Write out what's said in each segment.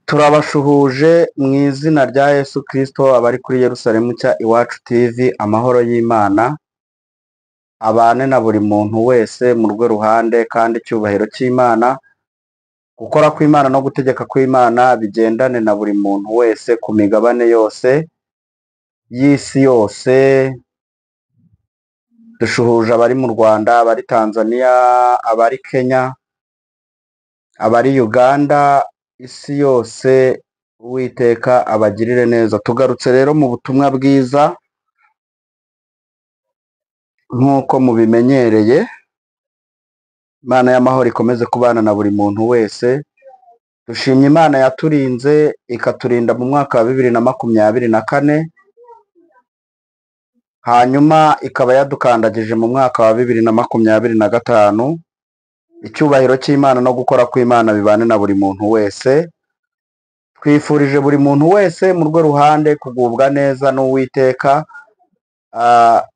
Turabashuhuje mu izina rya Yesu Kristo abari kuri Yerusalemu nshya Iwacu TV, amahoro y'Imana abane na buri muntu wese mu rwe ruhande, kandi icyubahiro cy'Imana, gukora kw'Imana no gutegeka kw'Imana bigendane na buri muntu wese ku migabane yose y'isi yose. Dushuhuje abari mu Rwanda, abari Tanzania, abari Kenya, abari Uganda, isi yose Uwiteka abagirire neza. Tugarutse rero mu butumwa bwiza nk'uko mubimenyereye. Imana y'amahoro ikomeze kubana na buri muntu wese. Dushimye Imana yaturinze ikaturinda mu mwaka wa 2024, hanyuma ikaba yadukandagije mu mwaka wa 2025. Icyubahiro cy'Imana no gukora kw'Imana bibane na buri muntu wese. Twifurije buri muntu wese mu rwe ruhande kugubwa neza n'Uwiteka.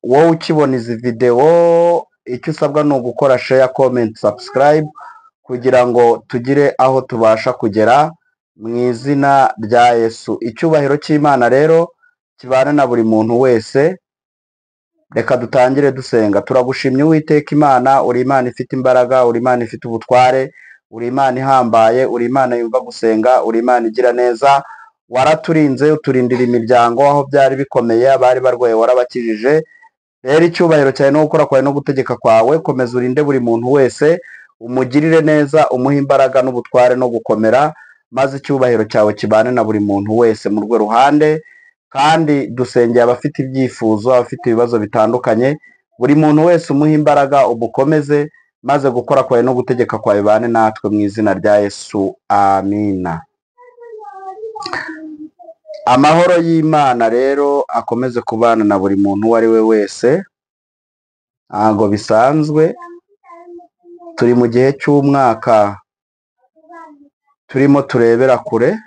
Wowe ukibona izi video, icyo usabwa ni ugukora share, comment, subscribe kugira ngo tugire aho tubasha kugera mu izina rya Yesu. Icyubahiro cy'Imana rero kibane na buri muntu wese. Reka dutangire dusenga. Turagushimye Uwiteka Imana, uri Imana ifite imbaraga, uri Imana ifite ubutware, uri Imana ihambaye, uri Imana yumva gusenga, uri Imana igira neza. Waraturinze uturindira imiryango aho byari bikomeye, abari barwaye warabakijije. Rero icyubahiro cyawe no gukora kwawe no gutegeka kwawe, komeza urinde buri muntu wese, umugirire neza, umuhe imbaraga n'ubutware no gukomera, maze icyubahiro cyawe kibane na buri muntu wese mu rwe ruhande. Kandi dusengeye abafite ibyifuzo, abafite ibibazo bitandukanye, buri muntu wese umuhe imbaraga, umukomeze, maze gukora kwawe no gutegeka kwawe bane natwe mu izina rya Yesu, amina. Amahoro y'Imana rero akomeze kubana na buri muntu uwo ari we wese. Ntabwo bisanzwe, turi mu gihe cy'umwaka turimo turebera kure.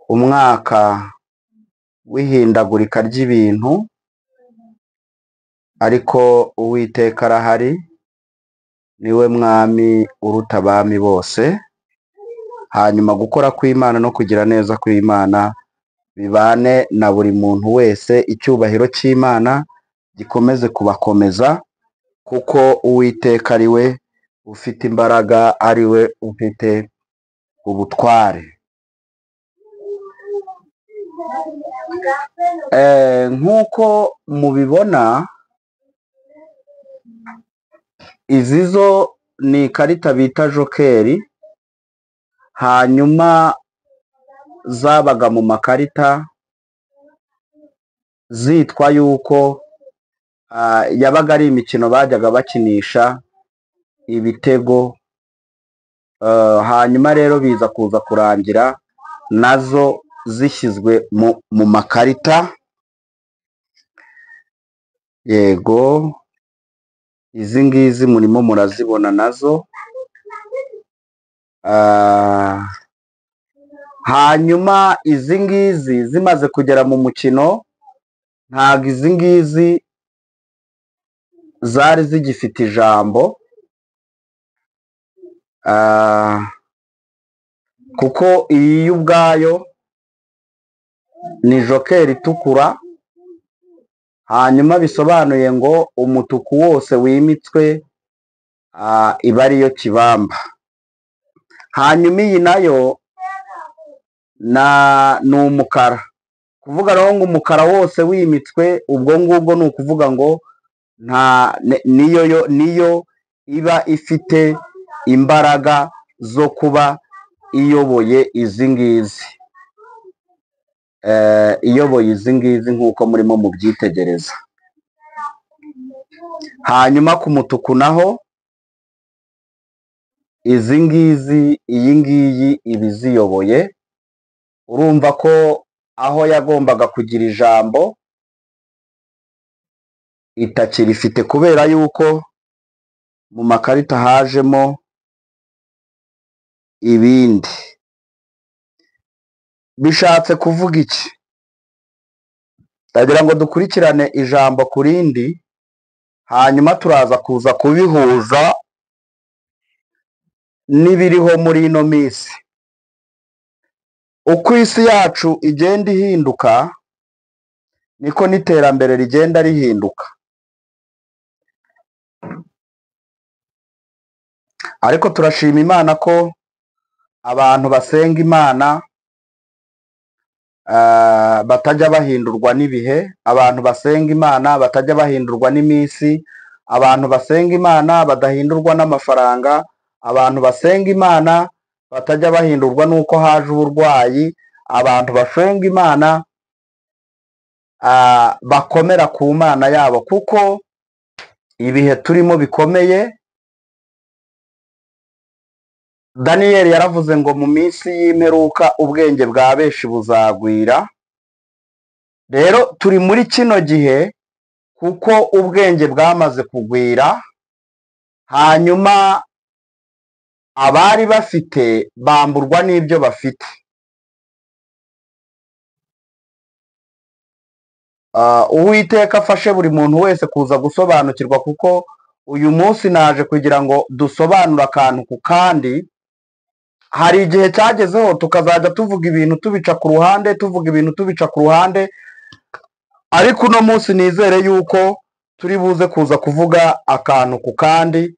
Umwaka w'ihindagurika ry'ibintu, ariko Uwiteka arahari, niwe mwami uruta abami bose. Hanyuma gukora kw'Imana no kugira neza kw'Imana bibane na buri muntu wese. Icyubahiro cy'Imana gikomeze kubakomeza, kuko Uwiteka ari we ufite imbaraga, ari we ufite ubutware. Nk'uko mubibona, izi zo ni ikarita bita jokeri, hanyuma zabaga mu makarita zitwa yuko yabaga ari imikino bajyaga bakinisha ibitego. Hanyuma rero biza kuza kurangira nazo zishyizwe mu makarita. Yego, izi ngizi murimo murazibona nazo. Hanyuma izi ngizi zimaze kugera mu mukino, ntabwo izi ngizi zari zigifite ijambo, kuko iyi ubwayo ni jokeri itukura. Hanyuma bisobanuye ngo umutuku wose wimitswe iba ariyo kibamba. Hanyuma iyi nayo ni umukara. Kuvuga rero ngo umukara wose wimitswe, ubwo ngubwo ni ukuvuga ngo niyo iba ifite imbaraga zo kuba iyoboye izi ngizi. Iyoboye izi ngizi nk'uko murimo mubyitegereza. Hanyuma ku mutuku naho, izi ngizi, iyi ngiyi iba iziyoboye. Urumva ko aho yagombaga kugira ijambo itakirifite, kubera yuko mu makarita hajemo ibindi. Bishatse kuvuga iki? Ndagira ngo dukurikirane ijambo ku rindi, hanyuma turaza kuza kubihuza n'ibiriho muri ino minsi. Uko isi yacu igenda ihinduka niko n'iterambere rigenda rihinduka, ariko turashima Imana ko abantu basenga Imana batajya bahindurwa n'ibihe, abantu basenga Imana batajya bahindurwa n'iminsi, abantu basenga Imana badahindurwa n'amafaranga, abantu basenga Imana batajya bahindurwa n'uko haje uburwayi, abantu basenga Imana bakomera ku Mana yabo, kuko ibihe turimo bikomeye. Daniyeli yaravuze ngo mu minsi y'imperuka ubwenge bwa benshi buzagwira. Rero turi muri kino gihe kuko ubwenge bwamaze kugwira, hanyuma abari bafite bamburwa n'ibyo bafite. Uwiteka afashe buri muntu wese kuza gusobanukirwa, kuko uyu munsi naje kugira ngo dusobanure akantu ku kandi. Hari igihe cyagezeho tukazajya tuvuga ibintu tubica ku ruhande, tuvuga ibintu tubica ku ruhande, ariko uno munsi nizere yuko turi buze kuza kuvuga akantu ku kandi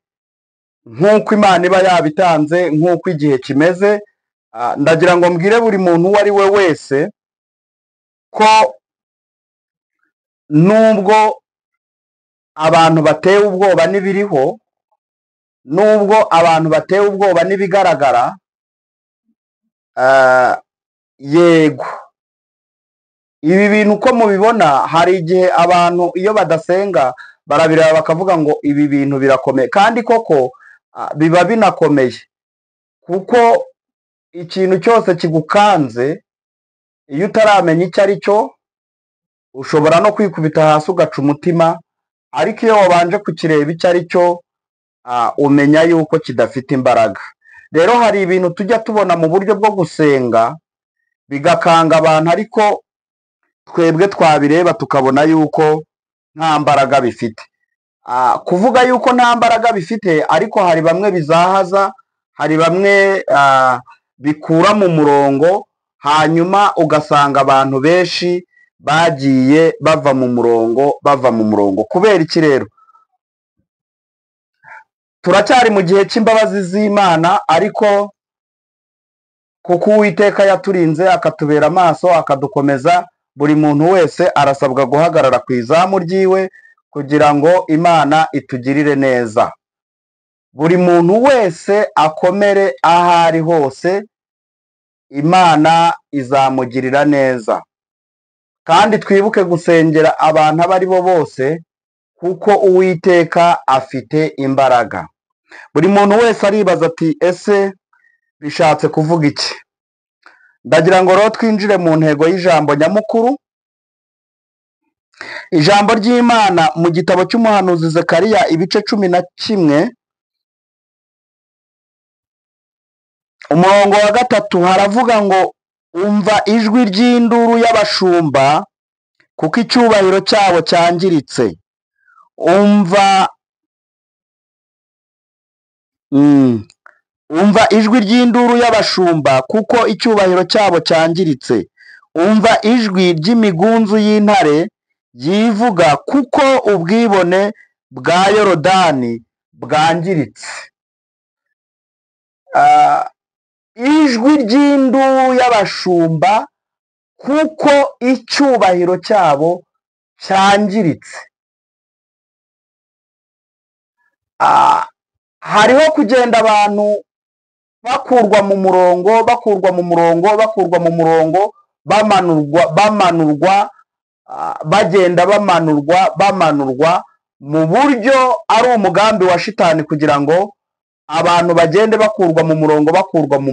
nk'uko Imana iba yabitanze, nk'uko igihe kimeze. Ndagira ngo mbwire buri muntu uwo ari we wese ko nubwo abantu batewe ubwoba n'ibiriho, nubwo abantu batewe ubwoba n'ibigaragara, yego ibi bintu uko mubibona, hari igihe abantu iyo badasenga barabireba bakavuga ngo ibi bintu birakomeye, kandi koko biba binakomeye, kuko ikintu cyose kigukanze iyo utaramenya icyo ari cyo ushobora no kwikubita hasi ugaca umutima, ariko iyo wabanje kukireba icyo ari cyo umenya yuko kidafite imbaraga. Rero hari ibintu tujya tubona mu buryo bwo gusenga bigakanga abantu, ariko twebwe twabireba tukabona yuko nta mbaraga bifite. Kuvuga yuko nta mbaraga bifite, ariko hari bamwe bizahaza, hari bamwe bikura mu murongo, hanyuma ugasanga abantu benshi bagiye bava mu murongo. Kubera iki rero? Turacyari mu gihe cy'imbabazi z'Imana, ariko kuko Uwiteka yaturinze akatubera amaso akadukomeza, buri muntu wese arasabwa guhagarara ku izamu ryiwe kugira ngo Imana itugirire neza. Buri muntu wese akomere aho ari hose, Imana izamugirira neza. Kandi twibuke gusengera abantu abo ari bo bose, kuko Uwiteka afite imbaraga. Buri muntu wese aribaza ati ese bishatse kuvuga iki? Ndagira ngo rero twinjire mu ntego y'ijambo nyamukuru. Ijambo ry'Imana mu gitabo cy'umuhanuzi Zekariya ibice 11 umurongo wa 3 haravuga ngo umva ijwi ry'induru y'abashumba kuko icyubahiro cyabo cyangiritse. Umva ijwi ry'induru y'abashumba kuko icyubahiro cyabo cyangiritse. Umva ijwi ry'imigunzu y'intare yivuga kuko ubwibone bwa Yorodani bwangiritse. Ijwi ry'induru y'abashumba kuko icyubahiro cyabo cyangiritse. Hariho kugenda abantu bakurwa mu murongo, bamanurwa, bagenda bamanurwa mu buryo ari umugambi wa shitani, kugira ngo abantu bagende bakurwa mu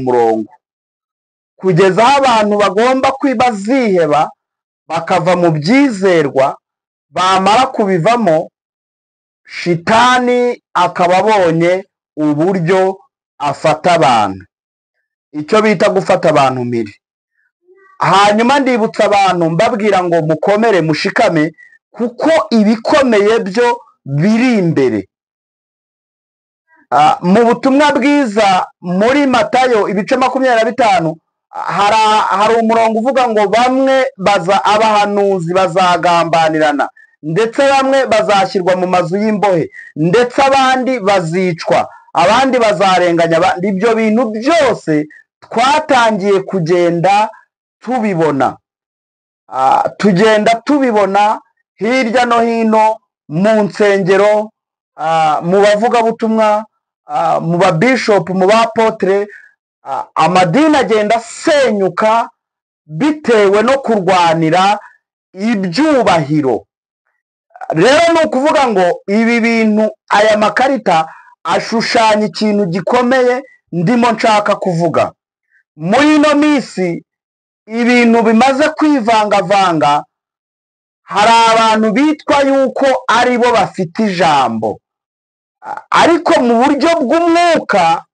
murongo, kugeza aho abantu bagomba baziheba bakava mu byizerwa, bamara kubivamo shitani akaba abonye uburyo afata abantu, icyo bita gufata abantu mpiri. Hanyuma ndibutsa abantu mbabwira ngo mukomere mushikame, kuko ibikomeye byo biri imbere. Mu butumwa bwiza muri Matayo ibice 25 hari umurongo uvuga ngo bamwe abahanuzi bazagambanirana, ndetse bamwe bazashyirwa mu mazu y'imbohe, ndetse abandi bazicwa, abandi bazarenganya abandi. Ibyo bintu byose twatangiye kugenda tubibona, tugenda tubibona hirya no hino mu nsengero, mu bavugabutumwa, mu babishopu, mu bapotre. Amadini agenda asenyuka bitewe no kurwanira ibyubahiro. Rero ni ukuvuga ngo ibi bintu, aya makarita ashushanya ikintu gikomeye ndimo nshaka kuvuga. Muri ino minsi ibintu bimaze kwivangavanga, hari abantu bitwa yuko ari bo bafite ijambo, ariko mu buryo bw'umwuka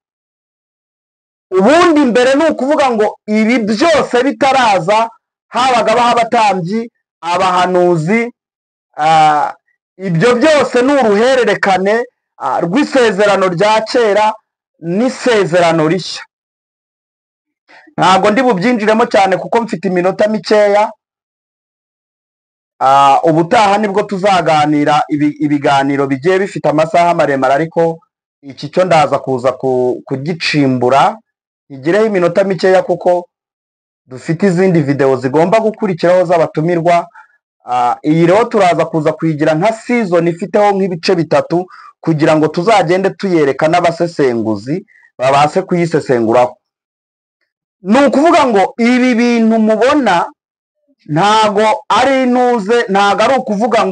ubundi mbere ni ukuvuga ngo ibi byose bitaraza habagaho abatambyi, abahanuzi. Ibyo byose ni uruhererekane rw'isezerano rya kera n'isezerano rishya. Ntabwo ndi bubyinjiremo cyane kuko mfite iminota mikeya. Ubutaha nibwo tuzaganira ibiganiro bigiye bifite amasaha maremare, ariko iki cyo ndaza kuza kugicimbura igireho iminota mikeya kuko dufite izindi video zigomba gukurikiraho z'abatumirwa. Iyi rero turaza kuza kuyigira nka season ifiteho nk'ibice 3 kugira ngo tuzagende tuyereka n'abasesenguzi babase kuyisesenguraho. Ni ukuvuga ngo ibi bintu mubona ntago ari intuze, ntago ari ukuvuga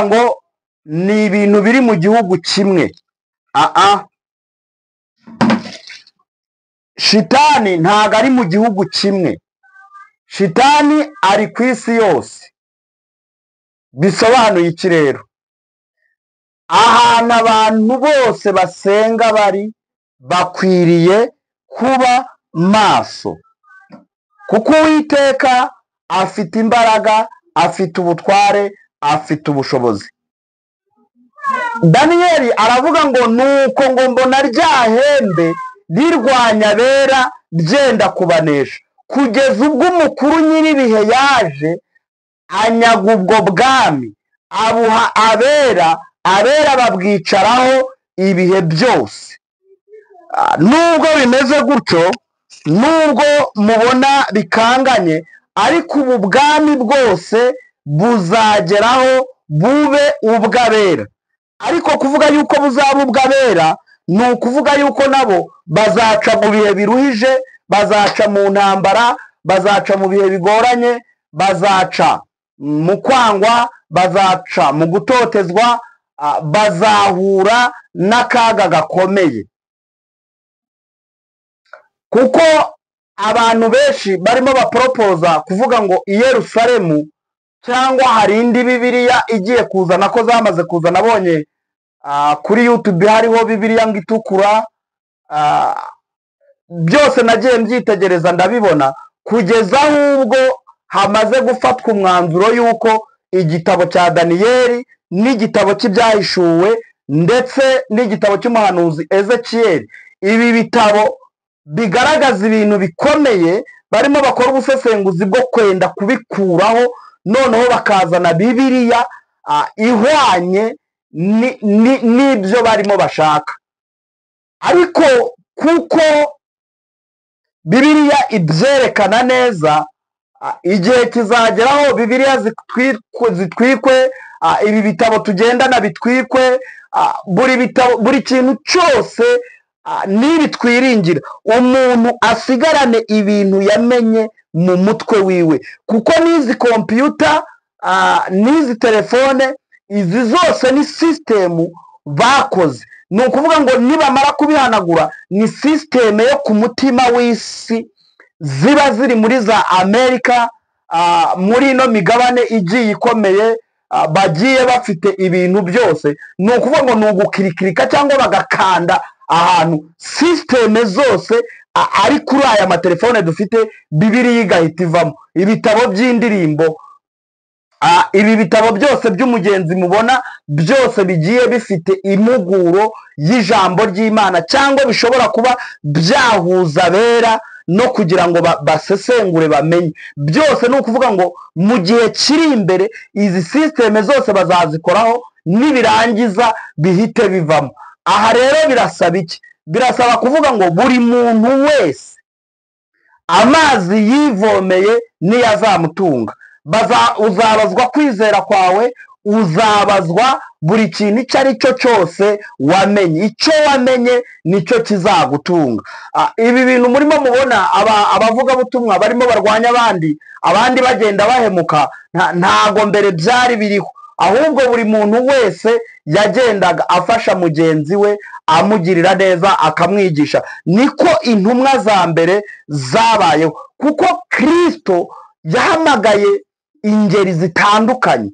ngo ni ibintu biri mu gihugu kimwe. Shitani ntago ari mu gihugu kimwe, shitani ari ku isi yose. Bisobanuye iki rero? Ahantu abantu bose basenga bari bakwiriye kuba maso, kuko Uwiteka afite imbaraga, afite ubutware, afite ubushobozi. Daniyeli aravuga ngo nuko ngo mbona rya hembe rirwanya abera byenda kubanesha, kugeza ubwo umukuru nyir'ibihe yaje anyaga ubwo bwami, abuha abera babwicaraho ibihe byose. Nubwo bimeze gutyo, nubwo mubona bikanganye, ariko ubu bwami bwose buzageraho bube ubw'abera. Ariko kuvuga yuko buzaba ubw'abera ni ukuvuga yuko nabo bazaca mu bihe biruhije, bazaca mu ntambara, bazaca mu bihe bigoranye, bazaca mu kwangwa, bazaca mu gutotezwa, bazahura n'akaga gakomeye. Kuko abantu benshi barimo baporopoza kuvuga ngo i Yerusalemu, cyangwa hari indi Bibiliya igiye kuzana, ko zamaze kuza. Nabonye kuri YouTube hariho Bibiliya ngo itukura. Byose nagiye mbyitegereza ndabibona, kugeza ahubwo hamaze gufatwa umwanzuro yuko igitabo cya Daniyeli n'igitabo cy'ibyahishuwe ndetse n'igitabo cy'umuhanuzi Ezekiyeli, ibi bitabo bigaragaza ibintu bikomeye, barimo bakora ubusesenguzi bwo kwenda kubikuraho, noneho bakazana Bibiliya ihwanye n'ibyo barimo bashaka. Ariko kuko Bibiliya ibyerekana neza, igihe kizageraho Bibiliya zitwikwe, ibi bitabo tugendana bitwikwe, buri kintu cyose nibi twiringira, umuntu asigarane ibintu yamenye mu mutwe wiwe. Kuko n'izi kompiyuta, n'izi telefone, izi zose ni sisitemu bakoze. Ni ukuvuga ngo nibamara kubihanagura, ni sisiteme yo ku mutima w'isi ziba ziri muri za Amerika, muri ino migabane igiye ikomeye, bagiye bafite ibintu byose. Ni ukuvuga ngo ni ugukirikirika cyangwa bagakanda ahantu sisiteme zose ari kuri aya matelefone dufite, Bibiliya igahita ivamo. Ibitabo by'indirimbo Ibi bitabo byose by'umugenzi mubona byose bigiye bifite impuguro y'ijambo ry'Imana, cyangwa bishobora kuba byahuza abera no kugira ngo basesengure bamenye. Byose ni ukuvuga ngo mu gihe kiri imbere izi sisiteme zose bazazikoraho, nibirangiza bihite bivamo. Aha rero birasaba iki? Birasaba kuvuga ngo buri muntu wese amazi yivomeye niyo azamutunga. Uzabazwa kwizera kwawe, uzabazwa buri kintu icyo ari cyo cyose wamenye. Icyo wamenye nicyo kizagutunga. Ibi bintu murimo mubona abavugabutumwa barimo barwanya abandi bagenda bahemuka, ntago mbere byari biriho, ahubwo buri muntu wese yagendaga afasha mugenzi we, amugirira neza, akamwigisha. Niko intumwa za mbere zabayeho, kuko Kristo yahamagaye ingeri zitandukanye.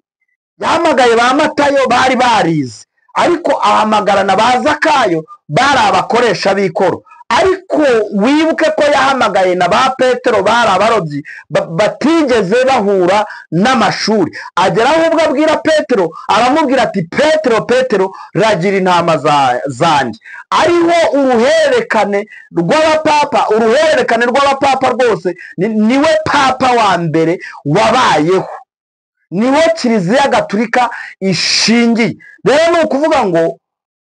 Yahamagaye ba Matayo bari barize, ariko ahamagarana ba Zakayo bari abakoresha b'ikoro. Ariko wibuke ko yahamagaye na ba Petero bari abarobyi batigeze bahura n'amashuri. Ageraho ubwo abwira Petero, aramubwira ati Petero, Petero, ragira intama zanjye. Ariho uruhererekane rw'abapapa rwose, niwe papa wa mbere wabayeho, niho Kiliziya Gatulika ishingiye. Rero ni ukuvuga ngo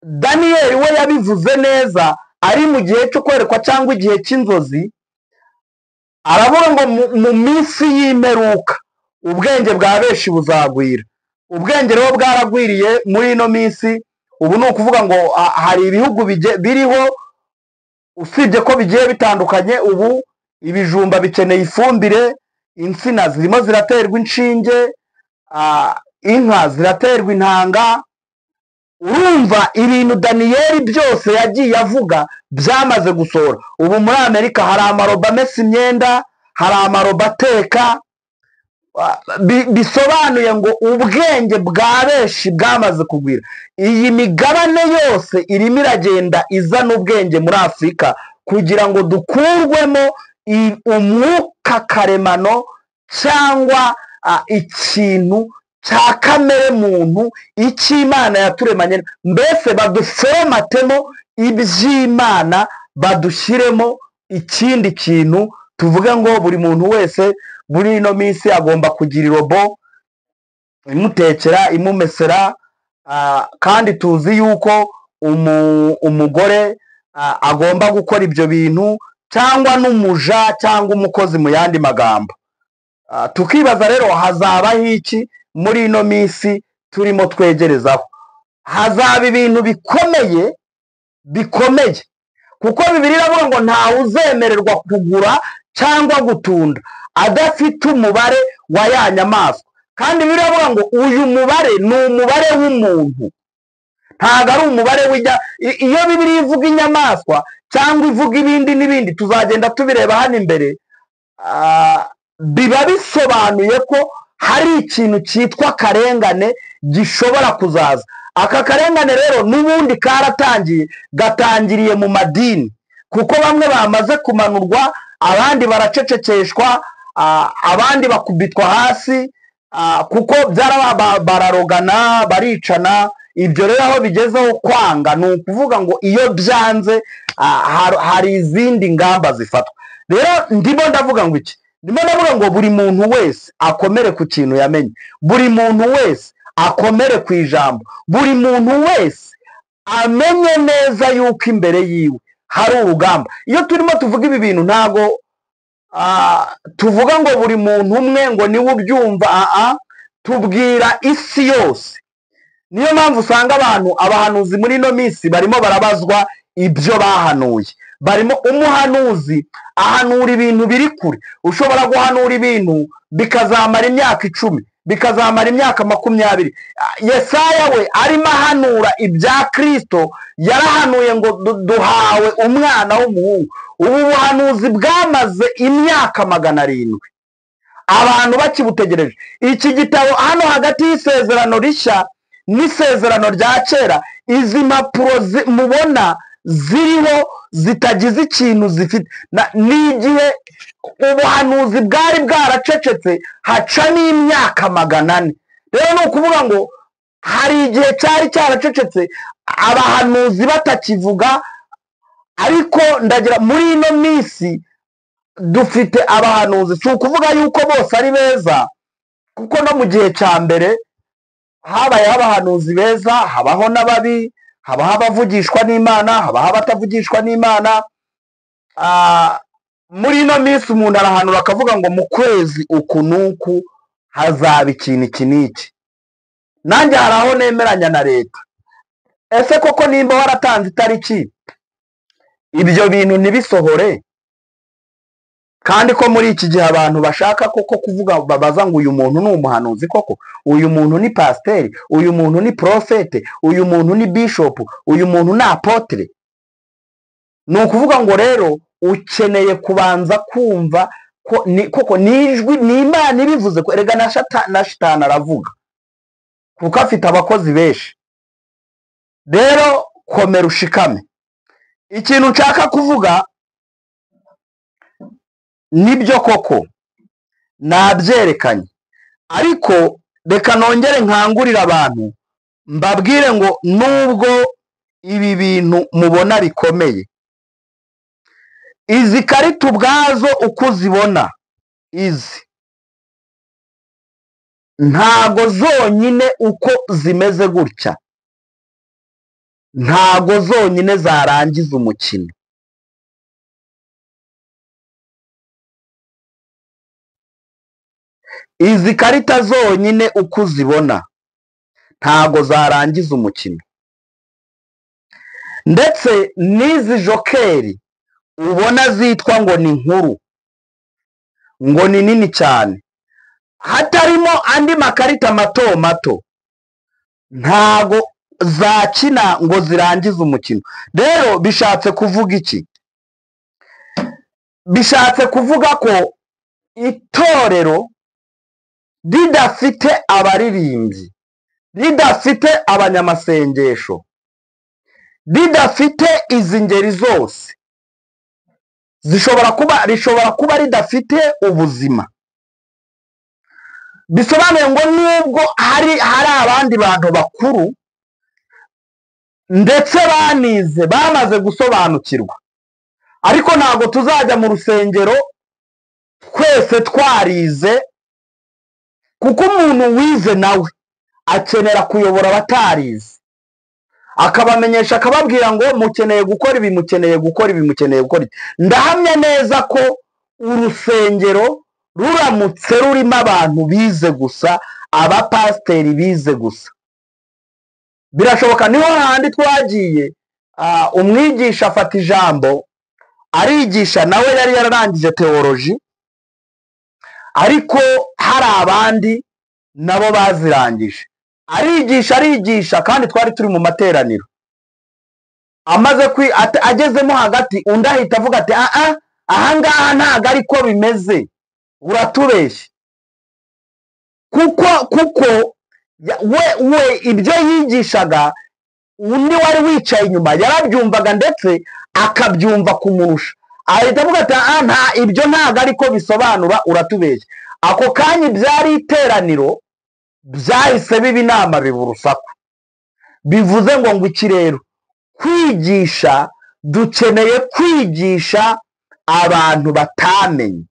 Daniyeli we yabivuze neza ari mu gihe cyo kwerekwa cyangwa igihe cy'inzozi. Aravuga ngo mu minsi y'imperuka ubwenge bwa benshi buzagwira. Ubwenge rero bwaragwiriye muri ino minsi. Ubu ni ukuvuga ngo hari ibihugu biriho, usibye ko bigiye bitandukanye, ubu ibijumba bikeneye ifumbire, insina zirimo ziraterwa inshinge, inka ziraterwa intanga. Urumva ibintu Daniyeli byose yagiye avuga byamaze gusohora. Ubu muri Amerika hari amarobo amesa imyenda, hari amarobo ateka. Bisobanuye ngo ubwenge bwa benshi bwamaze kugwira. Iyi migabane yose irimo iragenda izana ubwenge muri Afurika kugira ngo dukurwemo umwuka karemano cyangwa ikintu cya kamere muntu icy'Imana yaturemanye. Mbese baduforomatemo iby'Imana, badushyiremo ikindi kintu. Tuvuge ngo buri muntu wese muri ino minsi agomba kugira irobo imutekera, imumesera. Kandi tuzi yuko umugore agomba gukora ibyo bintu, cyangwa n'umuja cyangwa umukozi mu yandi magambo. Tukibaza rero hazabaho iki muri ino minsi turimo twegerezaho? Hazaba ibintu bikomeye, kuko Bibiliya iravuga ngo ntawe uzemererwa kugura cyangwa gutunda adafite umubare wa ya nyamaswa. Kandi Bibiliya iravuga ngo uyu mubare ni umubare w'umuntu, ntabwo ari umubare iyo Bibiliya ivuga inyamaswa cyangwa ivuga ibindi n'ibindi, tuzagenda tubireba hano imbere, biba bisobanuye ko hari ikintu cyitwa karengane gishobora kuzaza. Aka karengane rero n'ubundi karatangiye, gatangiriye mu madini, kuko bamwe bamaze kumanurwa, abandi baracecekeshwa, abandi bakubitwa hasi, kuko bararogana, baricana. Ibyo rero aho bigezeho kwanga, ni ukuvuga ngo iyo byanze hari izindi ngamba zifatwa. Rero ndimo ndavuga ngo iki? Ndimo ndavuga ngo buri muntu wese akomere ku kintu yamenye, buri muntu wese akomere ku ijambo, buri muntu wese amenye neza yuko imbere yiwe hari urugamba. Iyo turimo tuvuga ibi bintu ntago tuvuga ngo buri muntu umwe ngo niwe ubyumva, tubwira isi yose. Niyo mpamvu usanga abahanuzi muri ino minsi barimo barabazwa ibyo bahanuye. Barimo umuhanuzi ahanura ibintu biri kure. Ushobora guhanura ibintu bikazamara imyaka 10, bikazamara imyaka 20. Yesaya we arimo ahanura ibya Kristo, yarahanuye ngo duhawe umwana w'umuhungu. Ubu buhanuzi bwamaze imyaka 700 abantu bakibutegereje. Iki gitabo hano hagati y'isezerano rishya n'isezerano rya kera, izi mpapuro mubona ziriho zitagize ikintu zifite, n'igihe ubuhanuzi bwari bwaracecetse haca n'imyaka 400. Rero ni ukuvuga ngo hari igihe cyari cyaracecetse abahanuzi batakivuga, ariko ndagira muri ino minsi dufite abahanuzi. Si ukuvuga yuko bose ari beza, kuko no mu gihe cya mbere habayeho abahanuzi beza, habaho n'ababi, habaho abavugishwa n'Imana, habaho abatavugishwa n'Imana. Muri ino minsi umuntu arahanura akavuga ngo mu kwezi uku n'uku hazaba ikintu iki n'iki. Nanjye hari aho nemeranya na leta. Ese koko nimba waratanze itariki, ibyo bintu ntibisohore? Kandi ko muri iki gihe abantu bashaka koko kuvuga, babaza ngo uyu muntu ni umuhanuzi koko, uyu muntu ni pasiteri, uyu muntu ni profete, uyu muntu ni bishop, uyu muntu ni apotre. Ni ukuvuga ngo rero ukeneye kubanza kumva ko koko nijwi ni Imana ibivuze ko erega na shitani aravuga, kuko afite abakozi benshi. Rero komera ushikame. Ikintu nshaka kuvuga nibyo koko nabyerekanye, ariko reka nongere nkangurira abantu mbabwire ngo nubwo ibi bintu mubona bikomeye, izi karita ubwazo uko uzibona, izi ntago zonyine uko zimeze gutya, ntago zonyine zarangiza umukino. Izi karita zonyine uko uzibona ntago zarangiza umukino. Ndetse n'izi jokeri ubona zitwa ngo ni nkuru, ngo ni nini cyane, hatarimo andi makarita mato mato, ntago zakina ngo zirangize umukino. Rero bishatse kuvuga iki? Bishatse kuvuga ko itorero ridafite abaririmbyi, ridafite abanyamasengesho, ridafite izi ngeri zose, rishobora kuba ridafite ubuzima. Bisobanuye ngo nubwo hari abandi bantu bakuru ndetse banize bamaze gusobanukirwa, ariko ntabwo tuzajya mu rusengero twese twarize, kuko umuntu wize nawe akenera kuyobora abatarize, akabamenyesha, akababwira ngo mukeneye gukora ibi, mukeneye gukora ibi, mukeneye gukora ibi. Ndahamya neza ko urusengero ruramutse rurimo abantu bize gusa, abapasiteri bize gusa, birashoboka. Niho handi twagiye, umwigisha afata ijambo arigisha, nawe yari yararangije teoloji, ariko hari abandi nabo bazirangije, arigisha kandi twari turi mu materaniro. Agezemo hagati, undi ahita avuga ati ahangaha ntago ariko bimeze, uratubeshye. Kuko we ibyo yigishaga, undi wari wicaye inyuma yarabyumvaga ndetse akabyumva kumurusha, ahita avuga ati ibyo ntago ariko bisobanura, uratubeshye. Ako kanya byari iteraniro byahise biba inama, biba urusaku. Bivuze ngo iki rero, kwigisha, dukeneye kwigisha abantu batamenye,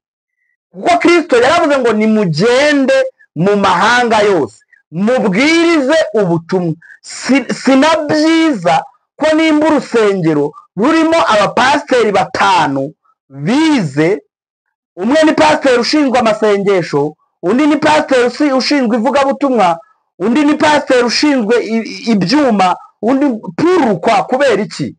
kuko Kristo yaravuze ngo nimugende mu mahanga yose mubwirize ubutumwa. Sina byiza ko nimba urusengero rurimo abapasiteri 5 bize, umwe ni pasiteri ushinzwe amasengesho, undi ni pasiteri ushinzwe ivugabutumwa, undi ni pasiteri ushinzwe ibyuma, undi purukwa. Kubera iki?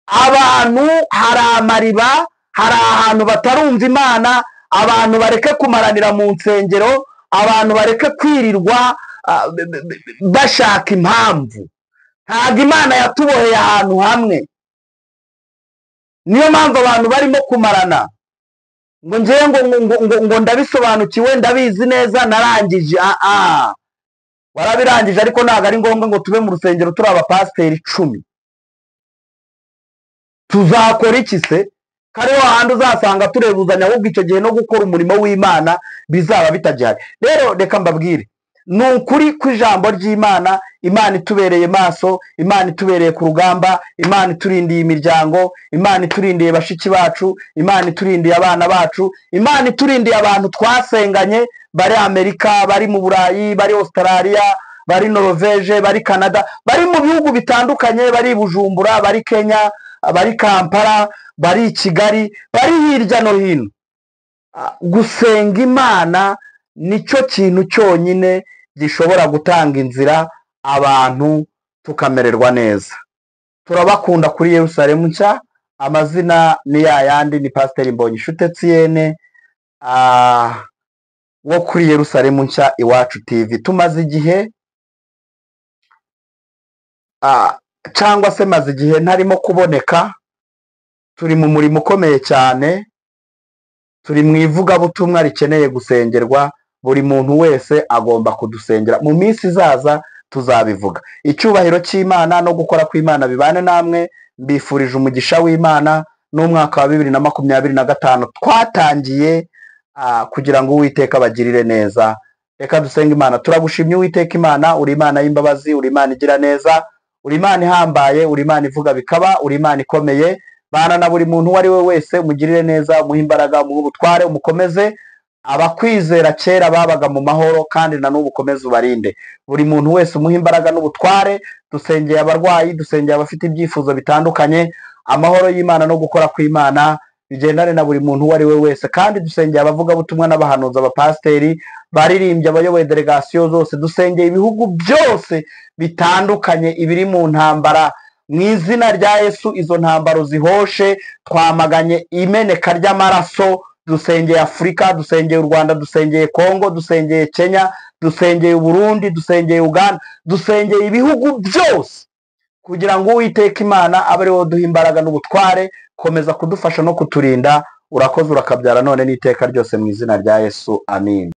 Abantu hari amariba, hari ahantu batarumva Imana. Abantu bareke kumaranira mu nsengero, abantu bareke kwirirwa bashaka impamvu. Ntabwo Imana yatuboheye ahantu hamwe. Niyo mpamvu abantu barimo kumarana ngo ngiye ngo ndabisobanukiwe, ndabizi neza, narangije. Warabirangije, ariko ntabwo ari ngombwa ngo tube mu rusengero turi abapasiteri 10. Tuzakora iki se? kare hahandi uzasanga turebuzanya ahubwo icyo gihe no gukora umurimo w'Imana bizaba bitagihari. Rero reka mbabwire, ni ukuri kw'ijambo ry'Imana, Imana itubereye maso, Imana itubereye ku rugamba, Imana iturindiye imiryango, Imana iturindiye bashiki bacu, Imana iturindiye abana bacu, Imana iturindiye abantu twasenganye bari Amerika, bari mu Burayi, bari Australia, bari Norvege, bari Canada, bari mu bihugu bitandukanye, bari Bujumbura, bari Kenya, bari Kampala, bari Kigali, bari hirya no hino. Gusenga Imana nicyo kintu cyonyine gishobora gutanga inzira abantu tukamererwa neza. Turabakunda kuri Yerusalemu nshya. Amazina ni yayandi, ni Pasiteri Mbonyishute Etienne wo kuri Yerusalemu nshya Iwacu TV. Tumaze igihe cyangwa se maze igihe ntarimo kuboneka. Turi mu murimo ukomeye cyane, turi mu ivugabutumwa rikeneye gusengerwa. Buri muntu wese agomba kudusengera. Mu minsi izaza tuzabivuga. Icyubahiro cy'Imana no gukora kw'Imana bibane namwe. Mbifurije umugisha w'Imana n'umwaka wa 2025 twatangiye kugira ngo Uwiteka abagirire neza. Reka dusenga Imana. Turagushimye Uwiteka Imana, uri Imana y'imbabazi, uri Imana igira neza, uri Imana ihambaye, uri Imana ivuga bikaba, uri Imana ikomeye. Bana na buri muntu uwo ari we wese, umugirire neza, umuhe imbaraga, umuhe ubutware, umukomeze. Abakwizera kera babaga mu mahoro kandi na n'ubu ukomeze ubarinde. Buri muntu wese umuhe imbaraga n'ubutware. Dusengeye abarwayi, dusengeye abafite ibyifuzo bitandukanye. Amahoro y'Imana no gukora kw'Imana bigendane na buri muntu uwo ari we wese. Kandi dusengeye abavugabutumwa n'abahanuzi, abapasiteri, baririmbye, abayoboye delegasiyo zose. Dusengeye ibihugu byose bitandukanye ibiri mu ntambara. Mu izina rya Yesu izo ntambaro zihoshe. Twamaganye imeneka ry'amaraso. Dusengeye Afurika, dusengeye u Rwanda, dusengeye Kongo, dusengeye Kenya, dusengeye Burundi, dusengeye Uganda, dusengeye ibihugu byose kugira ngo Uwiteka Imana abe ariwe duha imbaraga n'ubutware. Komeza kudufasha no kuturinda. Urakoze urakabyara none n'iteka ryose mu izina rya Yesu. Amin.